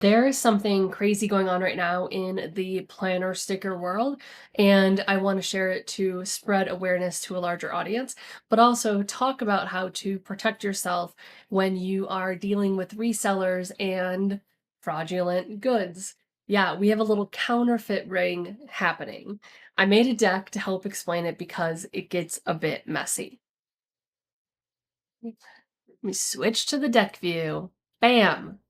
There is something crazy going on right now in the planner sticker world, and I want to share it to spread awareness to a larger audience, but also talk about how to protect yourself when you are dealing with resellers and fraudulent goods. Yeah, we have a little counterfeit ring happening. I made a deck to help explain it because it gets a bit messy. Let me switch to the deck view. Bam!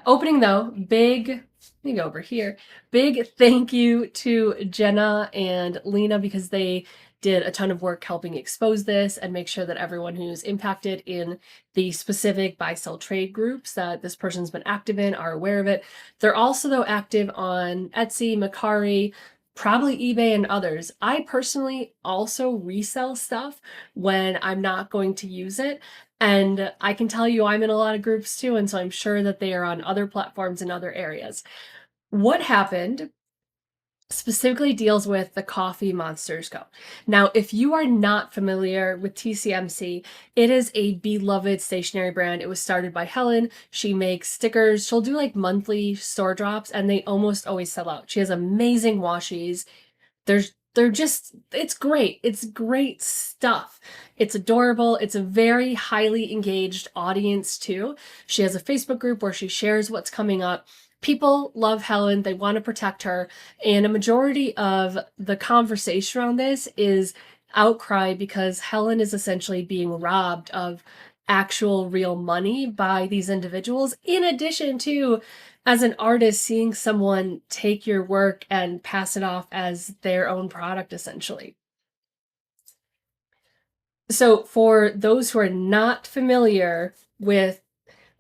Opening though, let me go over here. Big thank you to Jenna and Lena because they did a ton of work helping expose this and make sure that everyone who's impacted in the specific buy sell trade groups that this person's been active in are aware of it. They're also though active on Etsy, Mercari, probably eBay and others. I personally also resell stuff when I'm not going to use it. And I can tell you I'm in a lot of groups too, and so I'm sure that they are on other platforms in other areas. What happened specifically deals with the Coffee Monsters Co. Now, if you are not familiar with TCMC, it is a beloved stationery brand. It was started by Helen. She makes stickers. She'll do like monthly store drops, and they almost always sell out. She has amazing washies. They're just, it's great. It's great stuff. It's adorable. It's a very highly engaged audience too. She has a Facebook group where she shares what's coming up. People love Helen. They want to protect her. And a majority of the conversation around this is outcry because Helen is essentially being robbed of actual real money by these individuals, in addition to, as an artist, seeing someone take your work and pass it off as their own product, essentially. So, for those who are not familiar with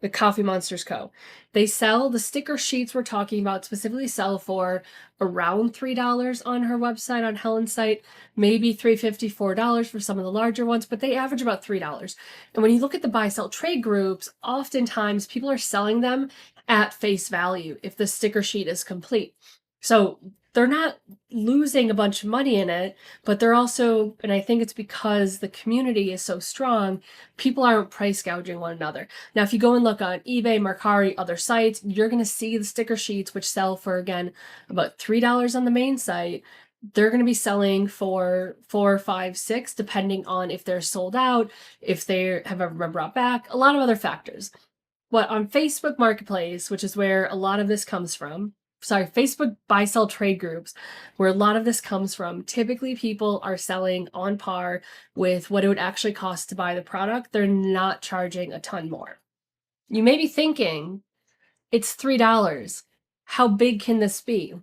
the Coffee Monsters Co. They sell the sticker sheets we're talking about, specifically sell for around $3 on her website, on Helen's site, maybe $3.50, $4 for some of the larger ones, but they average about $3. And when you look at the buy sell trade groups, oftentimes people are selling them at face value if the sticker sheet is complete. So they're not losing a bunch of money in it, but they're also, and I think it's because the community is so strong, people aren't price gouging one another. Now, if you go and look on eBay, Mercari, other sites, you're going to see the sticker sheets, which sell for, again, about $3 on the main site. They're going to be selling for 4, 5, 6, depending on if they're sold out, if they have ever been brought back, a lot of other factors. But on Facebook Marketplace, which is where a lot of this comes from, Facebook buy sell trade groups, where a lot of this comes from, typically people are selling on par with what it would actually cost to buy the product. They're not charging a ton more. You may be thinking, it's $3. How big can this be?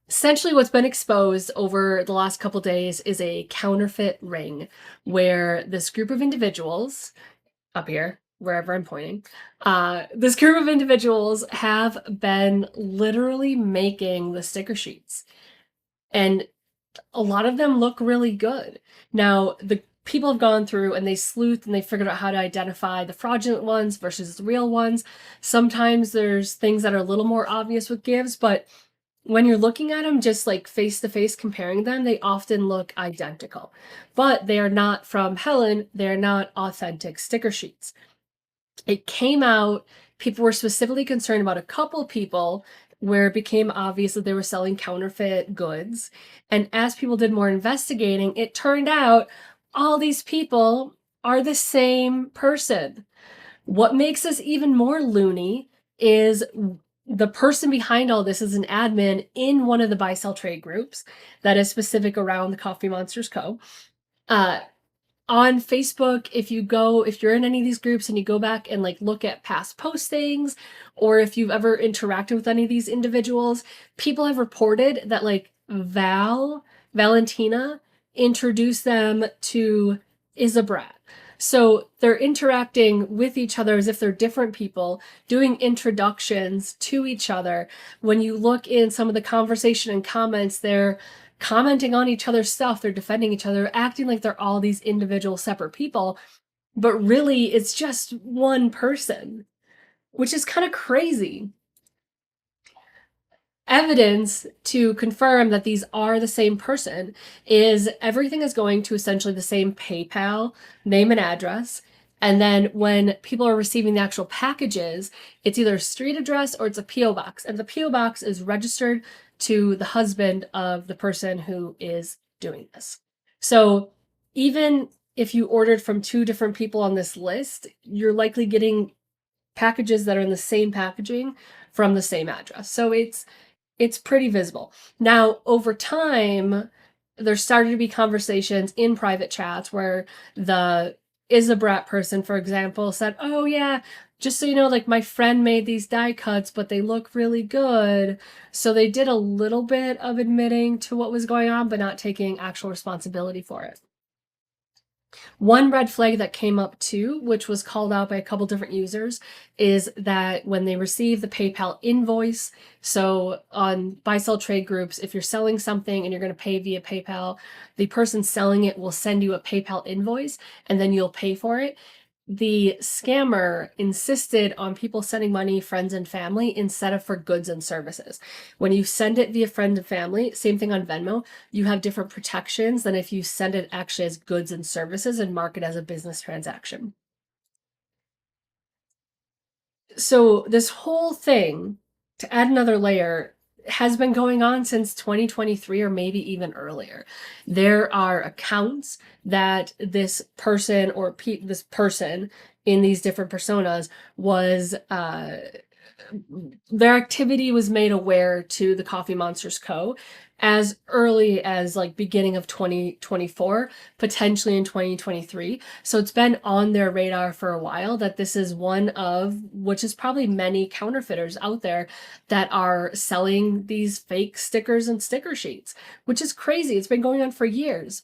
Essentially, what's been exposed over the last couple days is a counterfeit ring where this group of individuals, up here, wherever I'm pointing, this group of individuals have been literally making the sticker sheets. And a lot of them look really good. Now, the people have gone through and they sleuthed and they figured out how to identify the fraudulent ones versus the real ones. Sometimes there's things that are a little more obvious with gives, but when you're looking at them just like face to face comparing them, they often look identical. But they are not from Helen, they're not authentic sticker sheets. It came out, people were specifically concerned about a couple people where it became obvious that they were selling counterfeit goods. And as people did more investigating, it turned out all these people are the same person. What makes this even more loony is the person behind all this is an admin in one of the buy sell trade groups that is specific around the Coffee Monsters Co. On Facebook, if you're in any of these groups and you go back and like look at past postings, or if you've ever interacted with any of these individuals, people have reported that like Valentina introduced them to Isabrat. So they're interacting with each other as if they're different people, doing introductions to each other. When you look in some of the conversation and comments, they're commenting on each other's stuff, they're defending each other, acting like they're all these individual separate people, but really it's just one person, which is kind of crazy. Evidence to confirm that these are the same person is everything is going to essentially the same PayPal name and address, And then when people are receiving the actual packages, it's either a street address or it's a P.O. box. And the P.O. box is registered to the husband of the person who is doing this. So even if you ordered from 2 different people on this list, you're likely getting packages that are in the same packaging from the same address. So it's pretty visible. Now, over time, there started to be conversations in private chats where the is a brat person, for example, said, "Oh yeah, just so you know, like my friend made these die cuts, but they look really good." So they did a little bit of admitting to what was going on, but not taking actual responsibility for it. One red flag that came up too, which was called out by a couple different users, is that when they receive the PayPal invoice, so on buy sell trade groups, if you're selling something and you're going to pay via PayPal, the person selling it will send you a PayPal invoice and then you'll pay for it. The scammer insisted on people sending money, friends and family, instead of for goods and services. When you send it via friend and family, same thing on Venmo, you have different protections than if you send it actually as goods and services and mark it as a business transaction. So this whole thing, to add another layer, has been going on since 2023 or maybe even earlier. There are accounts that this person or this person in these different personas was their activity was made aware to the TheCoffeeMonsterzCo as early as like beginning of 2024, potentially in 2023. So it's been on their radar for a while that this is one of, which is probably many counterfeiters out there that are selling these fake stickers and sticker sheets, which is crazy. It's been going on for years.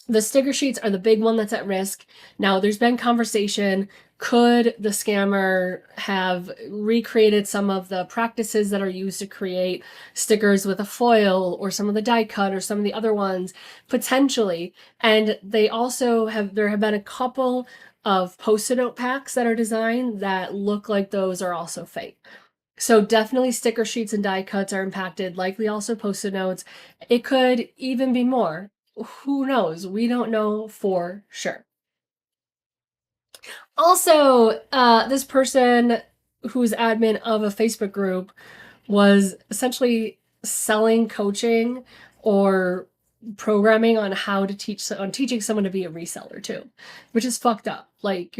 The sticker sheets are the big one that's at risk. Now, there's been conversation. Could the scammer have recreated some of the practices that are used to create stickers with a foil or some of the die cut or some of the other ones? Potentially. And they also there have been a couple of Post-it note packs that are designed that look like those are also fake. So definitely sticker sheets and die cuts are impacted, likely also Post-it notes. It could even be more. Who knows? We don't know for sure. Also, this person who's admin of a Facebook group was essentially selling coaching or programming on how to teaching someone to be a reseller too, which is fucked up. Like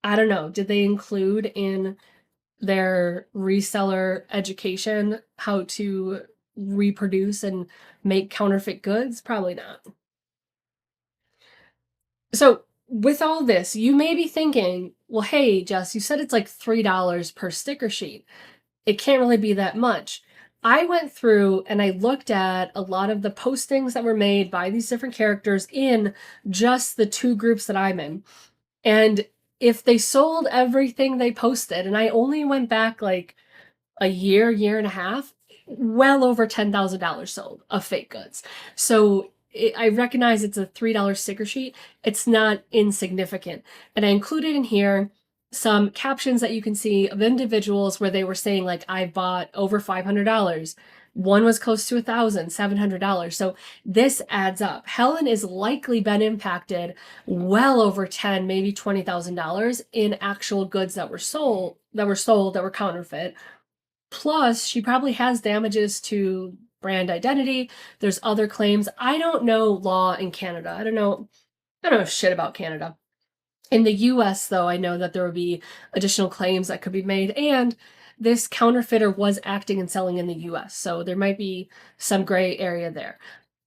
I don't know, did they include in their reseller education how to reproduce and make counterfeit goods? Probably not. So, with all this, you may be thinking, well, hey, Jess, you said it's like $3 per sticker sheet. It can't really be that much. I went through and I looked at a lot of the postings that were made by these different characters in just the 2 groups that I'm in. And if they sold everything they posted, and I only went back like a year and a half, well over $10,000 sold of fake goods. So I recognize it's a $3 sticker sheet. It's not insignificant. And I included in here some captions that you can see of individuals where they were saying like, I bought over $500. One was close to $1,700. So this adds up. Helen is likely been impacted well over maybe $20,000 in actual goods that were sold, that were counterfeit. Plus, she probably has damages to brand identity. There's other claims. I don't know law in Canada. I don't know shit about Canada. In the US, though, I know that there would be additional claims that could be made, and this counterfeiter was acting and selling in the US, so there might be some gray area there.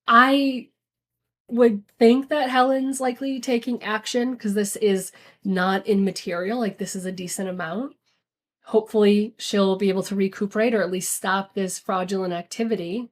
I would think that Helen's likely taking action because this is not immaterial, like this is a decent amount. Hopefully she'll be able to recuperate or at least stop this fraudulent activity.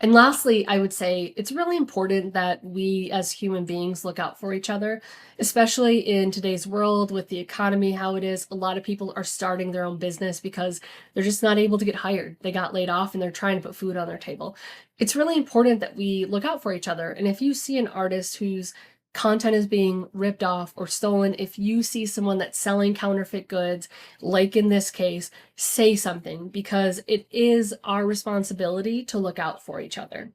And lastly, I would say it's really important that we as human beings look out for each other, especially in today's world with the economy, how it is. A lot of people are starting their own business because they're just not able to get hired. They got laid off and they're trying to put food on their table. It's really important that we look out for each other. And if you see an artist whose content is being ripped off or stolen, if you see someone that's selling counterfeit goods, like in this case, say something because it is our responsibility to look out for each other.